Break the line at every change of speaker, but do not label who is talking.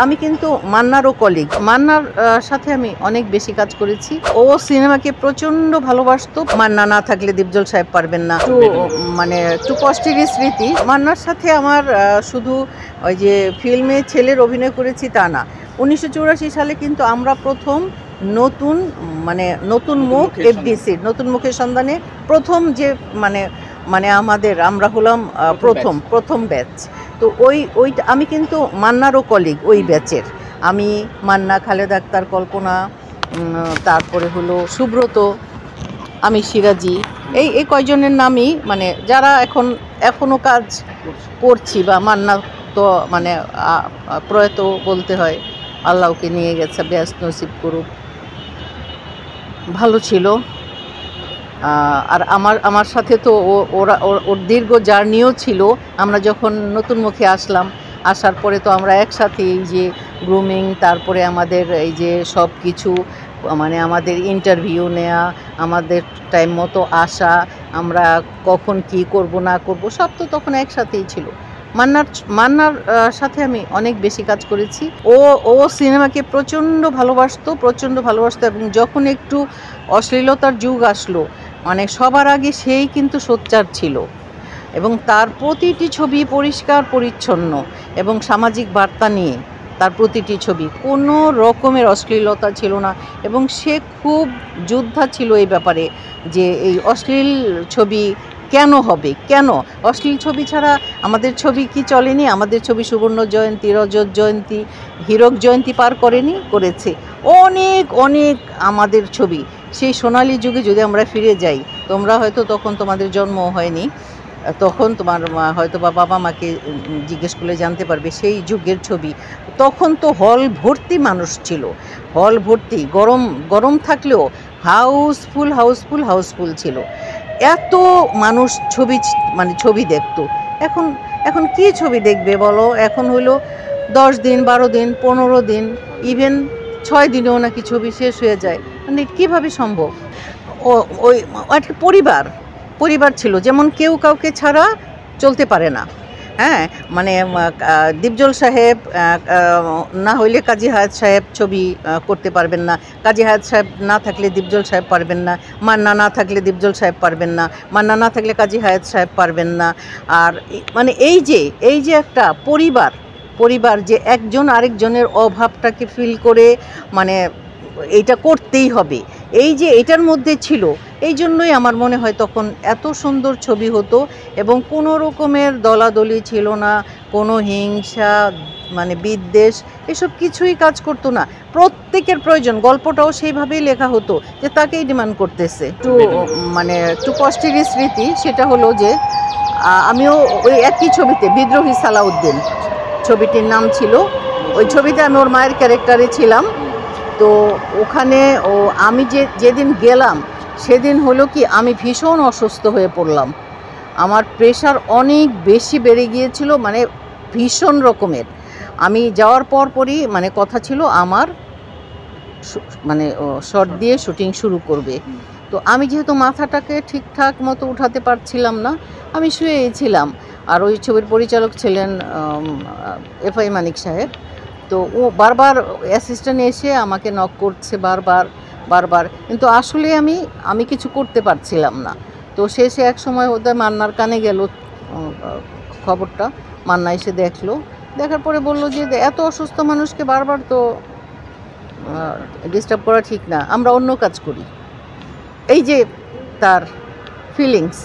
আমি কিন্তু মান্নারও কলিগ। মান্নার সাথে আমি অনেক বেশি কাজ করেছি। ও সিনেমাকে প্রচন্ড ভালোবাসতো। মান্না না থাকলে দীপজল সাহেব পারবেন না। একটু কষ্টেরই স্মৃতি। মান্নার সাথে আমার শুধু ওই যে ফিল্মে ছেলের অভিনয় করেছি তা না। 1984 সালে কিন্তু আমরা প্রথম নতুন মুখ এফডিসির নতুন মুখের সন্ধানে প্রথম যে আমরা হলাম প্রথম ব্যাচ। তো ওইটা আমি কিন্তু মান্নারও কলিগ ওই ব্যাচের। আমি, মান্না, খালেদা আক্তার, কল্পনা, তারপরে হলো সুব্রত, আমি সিরাজি, এই কয়জনের নামই যারা এখনও কাজ করছি। বা মান্না তো প্রয়াত বলতে হয়, আল্লাহকে নিয়ে গেছে, ব্যস্ত নসিব করুক। ভালো ছিল। আর আমার সাথে তো ওর দীর্ঘ জার্নিও ছিল। আমরা যখন নতুন মুখে আসার পরে তো আমরা একসাথে এই যে গ্রুমিং, তারপরে আমাদের এই যে সব কিছু আমাদের ইন্টারভিউ নেওয়া, আমাদের টাইম মতো আসা, আমরা কখন কি করব না করব সব তো তখন একসাথেই ছিল। মান্নার সাথে আমি অনেক বেশি কাজ করেছি। ও সিনেমাকে প্রচণ্ড ভালোবাসতো এবং যখন একটু অশ্লীলতার যুগ আসলো সবার আগে সেই কিন্তু সোচ্চার ছিল এবং তার প্রতিটি ছবি পরিষ্কার পরিচ্ছন্ন এবং সামাজিক বার্তা নিয়ে। তার প্রতিটি ছবি কোনো রকমের অশ্লীলতা ছিল না এবং সে খুব যোদ্ধা ছিল এই ব্যাপারে যে এই অশ্লীল ছবি কেন হবে, কেন অশ্লীল ছবি ছাড়া আমাদের ছবি কি চলেনি? আমাদের ছবি সুবর্ণ জয়ন্তী, রজত জয়ন্তী, হীরক জয়ন্তী পার করেছে অনেক আমাদের ছবি। সেই সোনালী যুগে যদি আমরা ফিরে যাই, তোমরা হয়তো তখন তোমাদের জন্ম হয়নি, তখন তোমার হয়তো বা বাবা মাকে জিজ্ঞেস করলে জানতে পারবে সেই যুগের ছবি। তখন তো হল ভর্তি মানুষ ছিল, হল ভর্তি, গরম থাকলেও হাউসফুল ছিল। এত মানুষ ছবি দেখতো। এখন কি ছবি দেখবে বলো? এখন হলো 10 দিন, 12 দিন, 15 দিন, ইভেন 6 দিনেও নাকি ছবি শেষ হয়ে যায়। কিভাবে সম্ভব? ওই একটা পরিবার ছিল, যেমন কেউ কাউকে ছাড়া চলতে পারে না। হ্যাঁ, দীপজল সাহেব না হইলে কাজী হায়াত সাহেব ছবি করতে পারবেন না, কাজী হায়াত সাহেব না থাকলে দীপজল সাহেব পারবেন না, মান্না না থাকলে দীপজল সাহেব পারবেন না, মান্না না থাকলে কাজী হায়াত সাহেব পারবেন না। আর এই যে একটা পরিবার যে একজন আরেকজনের অভাবটাকে ফিল করে এইটা করতেই হবে, এই যে এটার মধ্যে ছিল, এই জন্যই আমার মনে হয় তখন এত সুন্দর ছবি হতো এবং কোনো রকমের দলাদলি ছিল না, কোনো হিংসা বিদ্বেষ এসব কিছুই কাজ করতো না। প্রত্যেকের প্রয়োজন, গল্পটাও সেইভাবেই লেখা হতো যে তাকেই ডিমান্ড করতেছে। একটু কষ্টেরই স্মৃতি, সেটা হলো যে আমিও ওই একই ছবিতে, বিদ্রোহী সালাউদ্দিন ছবিটির নাম ছিল, ওই ছবিতে আমি ওর মায়ের ক্যারেক্টারে ছিলাম। তো ওখানে আমি যেদিন গেলাম সেদিন হলো কি, আমি ভীষণ অসুস্থ হয়ে পড়লাম। আমার প্রেশার অনেক বেশি বেড়ে গিয়েছিল, ভীষণ রকমের। আমি যাওয়ার পরই কথা ছিল আমার শর্ট দিয়ে শুটিং শুরু করবে। তো আমি যেহেতু মাথাটাকে ঠিকঠাক মতো উঠাতে পারছিলাম না, আমি শুয়েছিলাম। আর ওই ছবির পরিচালক ছিলেন এফআই মানিক সাহেব। তো ও বারবার অ্যাসিস্ট্যান্ট এসে আমাকে নক করছে বারবার, কিন্তু আসলে আমি কিছু করতে পারছিলাম না। তো শেষে এক সময় ওদের মান্নার কানে গেল খবরটা, মান্না এসে দেখার পরে বলল যে এত অসুস্থ মানুষকে বারবার তো ডিস্টার্ব করা ঠিক না, আমরা অন্য কাজ করি। এই যে তার ফিলিংস।